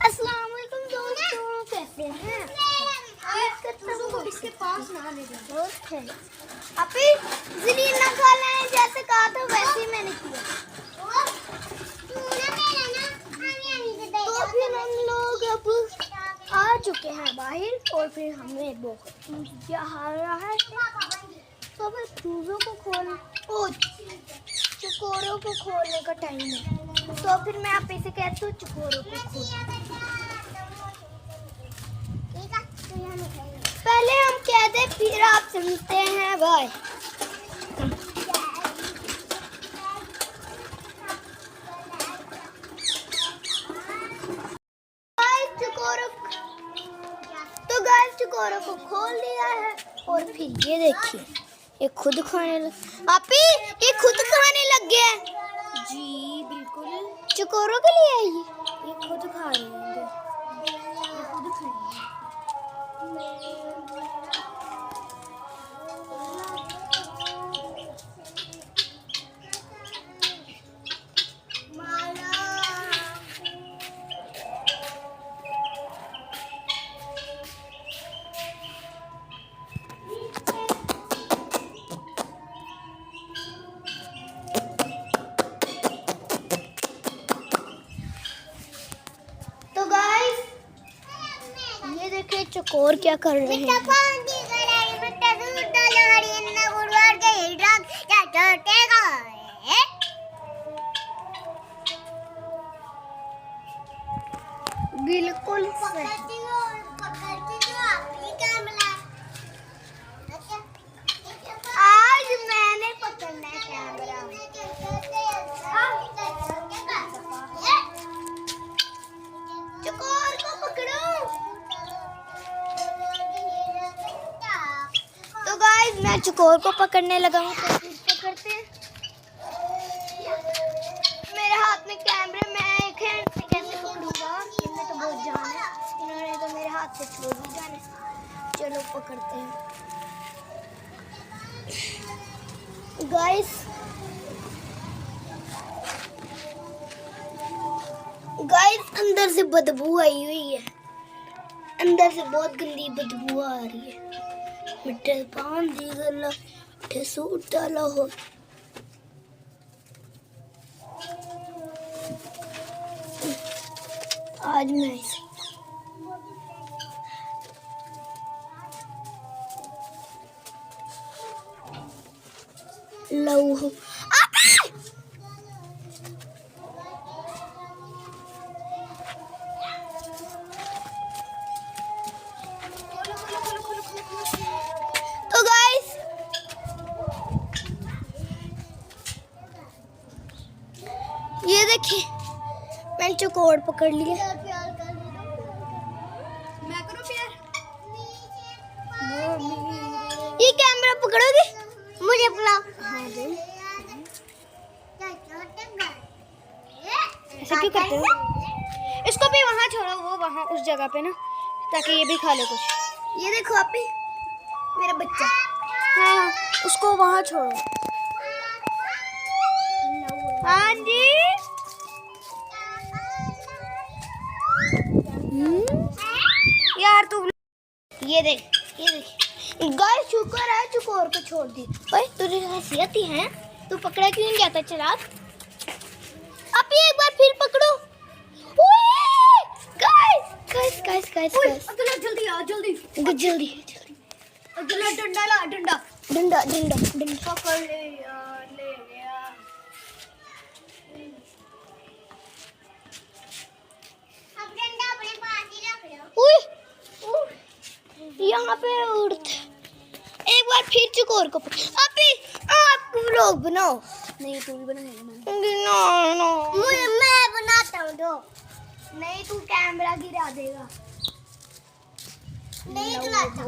अस्सलाम वालेकुम दोस्तों, कैसे हैं? इसके पास ना ले जाओ। ओके। अभी जलील ना खा लें, जैसे कहा था वैसे ही मैंने किया। तो फिर हम लोग अब आ चुके हैं बाहर और फिर हमें बहुत आ रहा है। तो फिर चूजों को चकोरों को खोलने का टाइम है। तो फिर मैं आप इसे कहती हूँ चकोरों को खोल। पहले हम कह दे फिर आप सुनते हैं भाई। तो गाइस चकोरों को खोल दिया है और फिर ये देखिए ये खुद खाने लग। आपी ये खुद खाने लग गया है। जी बिल्कुल, चकोरों के लिए है ये खुद खा रहे हैं। ये खुद खाएंगे। तो गाइस ये देखिए चकोर क्या कर रहे हैं। बिल्कुल आज मैंने पकड़ना है कैमरा। चकोर को पकड़ो। तो गाइस मैं चकोर को पकड़ने लगा हूँ। तो पकड़ते हैं। मेरे हाथ में कैमरा, मैं एक हैंड से कैसे पकड़ूंगा? इनमें तो बहुत जान है। इन्होंने तो मेरे हाथ से छोड़ दी जाने। चलो पकड़ते हैं गाइस। अंदर से बदबू आई हुई है। अंदर से बहुत गंदी बदबू आ रही है। मिठे पान दी गला मिठे सूट डाला हो। आज मैं इसे लव हूँ। तो गाइस ये देखिए मैंने चकोर पकड़ लिया। मैं करूँ प्यार? ये कैमरा पकड़ोगे? मुझे बुलाओ। हाँ दे। ऐसे क्यों करते हो? इसको भी वहाँ छोड़ो, वो वहाँ उस जगह पे ना, ताकि ये भी खा ले कुछ। ये देखो आप ही मेरा बच्चा। हाँ उसको वहाँ छोड़ो। हाँ जी। यार तू ये देख गाइस शुक्र है चकोर को छोड़ दी। ओए तुझे हैसियत ही है, तू पकड़ा क्यों नहीं जाता चराग? अब ये एक बार फिर पकड़ो। गाइस अब्दुल्ला जल्दी आ, जल्दी अब्दुल्ला डंडा ला, डंडा पकड़ ले यार, ले गया। अब डंडा अपने पास ही रख लो। यहाँ पे उड़ते। एक बार फिर चकोर को अभी आप लोग बनाओ। नहीं तू भी बनाएगा। मुझे मैं बनाता हूँ। दो नहीं तू कैमरा गिरा देगा। नहीं चलाता।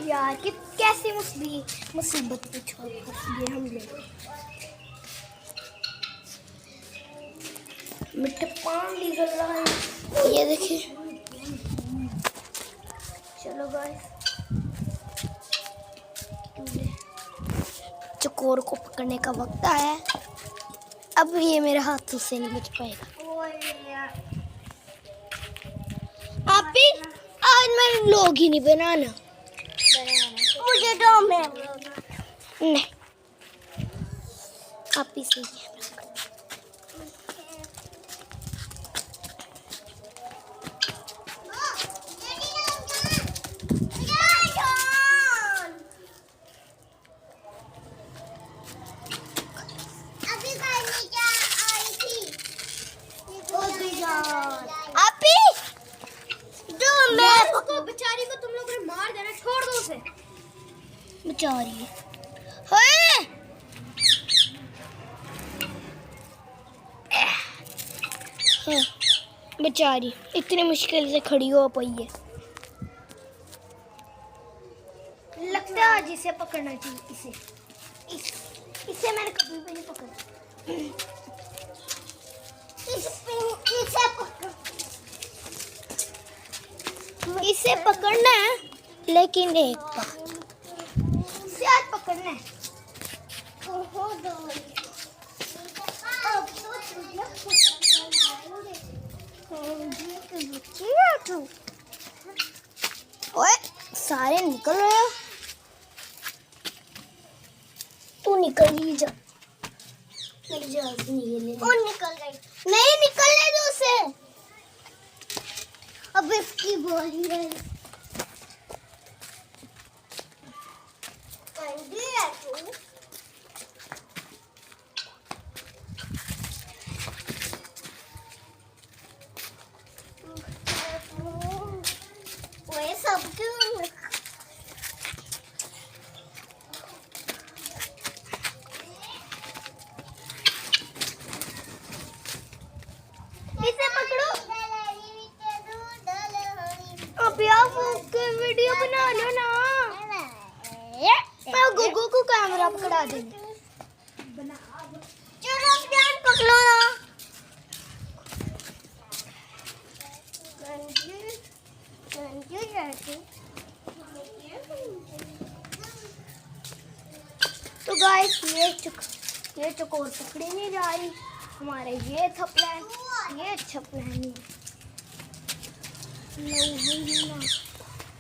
यार कि कैसी मुसीबत पे छोड़ दिए हम लोग। मिठे पान निकल रहा है। ये देखिए। चलो गाइस चकोर को पकड़ने का वक्त आया है। अब ये मेरे हाथों से नहीं बच पाएगा। आप भी आज मैं व्लॉग ही नहीं बनाना। मुझे दो मैं नहीं, आप ही सही है। बेचारी को तुम लोगों ने मार देना, छोड़ दो उसे। बेचारी हाँ, बेचारी इतनी मुश्किल से खड़ी हो पाई है। लगता है आज इसे पकड़ना चाहिए। इसे मैंने कभी भी नहीं पकड़ा। इसे पकड़ना है, लेकिन एक बात, इसे आज पकड़ना है। ओए सारे निकल रहे हो, तू निकल ही जा। मेरी जल्द निकल गई। नहीं निकलने दो उसे। अब इसकी बोली है। वो सब क्यों? इसे पकड़ो। अब आप वीडियो बना लो ना। मैं गुगू को कैमरा पकड़ा देंगे। चलो ध्यान पकड़ो ना। तो गाइस ये चकोर पकड़ी नहीं जा रही। हमारे ये था प्लान, ये अच्छा प्लान है।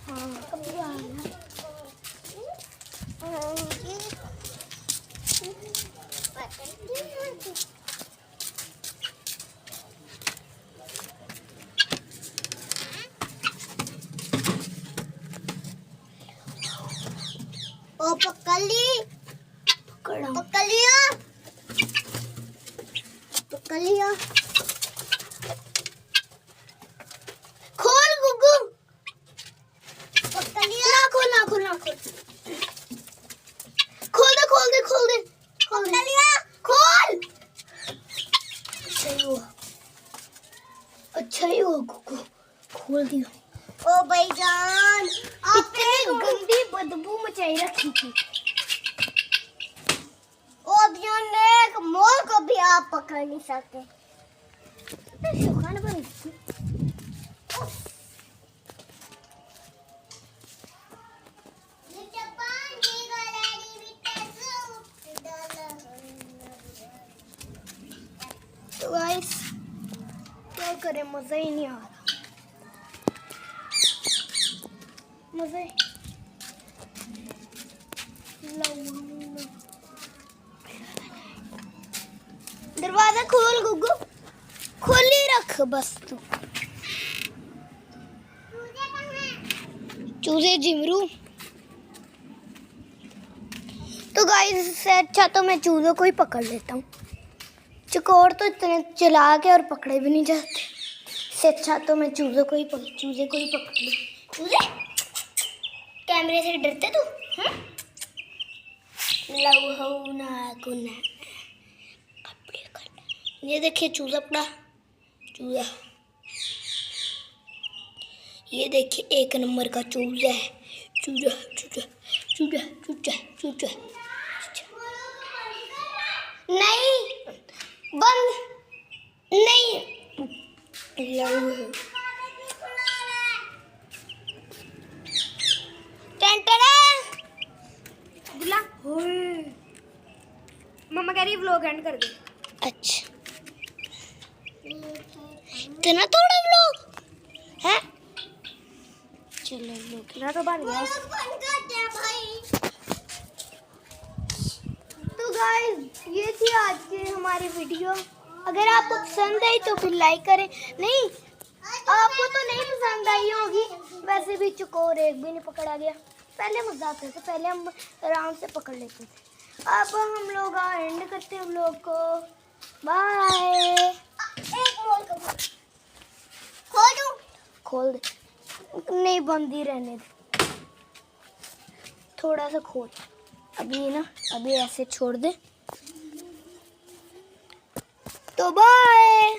हाँ कभी आना। ओ पकड़ लिया। खोल गुगू। पकड़ लिया। ना खोल। खोल दे। पकड़ लिया। खोल। अच्छा ही हुआ गुगू, खोल दिया। ओ भाईजान, आपने गंदी बदबू मचाई रखी थी। एक मोर को भी आप पकड़ नहीं सकते। तो गाइस क्या करें, मजा ही नहीं आ रहा। मजे दरवाजा खोल गुगू, खोल ही रख बस तू। चूजे जिमरू। तो गाइस इससे अच्छा तो मैं चूजों को ही पकड़ लेता हूँ। चकोर तो इतने चला के और पकड़े भी नहीं जाते। इससे अच्छा तो मैं चूजे को ही पकड़ लूँ। चूजे कैमरे से डरते तू? ये देखिए चूजा पड़ा, चूजा। ये देखिए एक नंबर का चूजा है। चूजा। नहीं बंद नहीं। मम्मा कह रही है व्लॉग एंड कर दे। अच्छा इतना थोड़ा व्लॉग है। चलो व्लॉग ना तो बन गया। तो गाइस ये थी आज की हमारी वीडियो। अगर आपको पसंद आई तो फिर लाइक करें। नहीं आपको तो नहीं पसंद आई होगी, वैसे भी चकोर एक भी नहीं पकड़ा गया। पहले मजा आता था, पहले हम आराम से पकड़ लेते थे। अब हम लोग एंड करते हैं व्लॉग को। बाय। खोल दे, नहीं बंद ही रहने दे, थोड़ा सा खोल। अभी ना अभी ऐसे छोड़ दे। तो बाय।